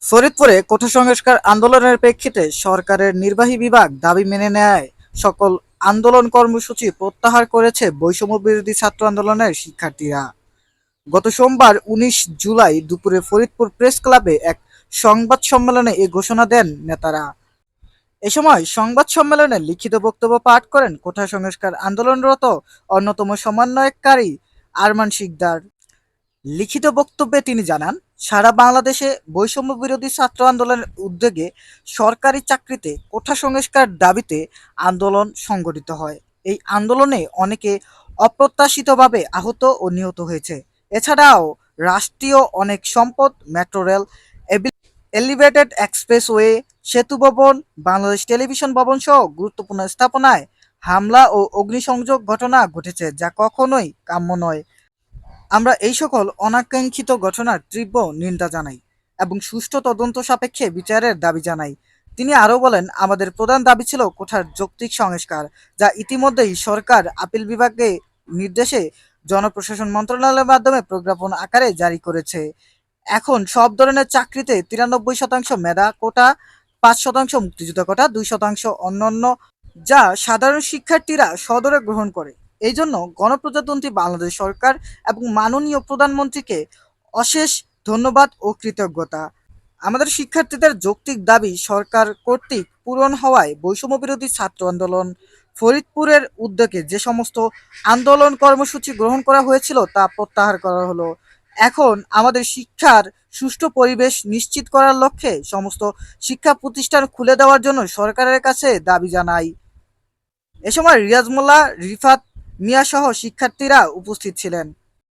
ফরিদপুরে কোঠা সংস্কার আন্দোলনের প্রেক্ষিতে সরকারের নির্বাহী বিভাগ দাবি মেনে নেয় সকল আন্দোলন কর্মসূচি প্রত্যাহার করেছে বৈষম্য বিরোধী ছাত্র আন্দোলনের শিক্ষার্থীরা। গত সোমবার ১৯ জুলাই দুপুরে ফরিদপুর প্রেস ক্লাবে এক সংবাদ সম্মেলনে এ ঘোষণা দেন নেতারা। এ সময় সংবাদ সম্মেলনে লিখিত বক্তব্য পাঠ করেন কোঠা সংস্কার আন্দোলনরত অন্যতম সমন্বয়কারী আরমান শিকদার। লিখিত বক্তব্যে তিনি জানান, সারা বাংলাদেশে বৈষম্য বিরোধী ছাত্র আন্দোলনের উদ্যোগে সরকারি চাকরিতে কোঠা সংস্কার দাবিতে আন্দোলন সংগঠিত হয়। এই আন্দোলনে অনেকে অপ্রত্যাশিতভাবে আহত ও নিহত হয়েছে। এছাড়াও রাষ্ট্রীয় অনেক সম্পদ, মেট্রো রেল, এলিভেটেড এক্সপ্রেসওয়ে, সেতু ভবন, বাংলাদেশ টেলিভিশন ভবন সহ গুরুত্বপূর্ণ স্থাপনায় হামলা ও অগ্নিসংযোগ ঘটনা ঘটেছে, যা কখনোই কাম্য নয়। আমরা এই সকল অনাকাঙ্ক্ষিত ঘটনার তীব্র নিন্দা জানাই এবং সুষ্ঠু তদন্ত সাপেক্ষে বিচারের দাবি জানাই। তিনি আরও বলেন, আমাদের প্রধান দাবি ছিল কোঠার যৌক্তিক সংস্কার, যা ইতিমধ্যেই সরকার আপিল বিভাগে নির্দেশে জনপ্রশাসন মন্ত্রণালয়ের মাধ্যমে প্রজ্ঞাপন আকারে জারি করেছে। এখন সব ধরনের চাকরিতে ৯৩% মেধা কোটা, ৫% মুক্তিযোদ্ধা কোটা, ২% অন্যান্য, যা সাধারণ শিক্ষার্থীরা সদরে গ্রহণ করে। এই জন্য গণপ্রজাতন্ত্রী বাংলাদেশ সরকার এবং মাননীয় প্রধানমন্ত্রীকে অশেষ ধন্যবাদ ও কৃতজ্ঞতা। আমাদের শিক্ষার্থীদের যৌক্তিক দাবি সরকার কর্তৃক পূরণ হওয়ায় বৈষম্য বিরোধী ছাত্র আন্দোলন ফরিদপুরের উদ্যোগে যে সমস্ত আন্দোলন কর্মসূচি গ্রহণ করা হয়েছিল তা প্রত্যাহার করা হলো। এখন আমাদের শিক্ষার সুষ্ঠু পরিবেশ নিশ্চিত করার লক্ষ্যে সমস্ত শিক্ষা প্রতিষ্ঠান খুলে দেওয়ার জন্য সরকারের কাছে দাবি জানাই। এ সময় রিয়াজ মোল্লা, রিফাত মিয়া সহ শিক্ষার্থীরা উপস্থিত ছিলেন।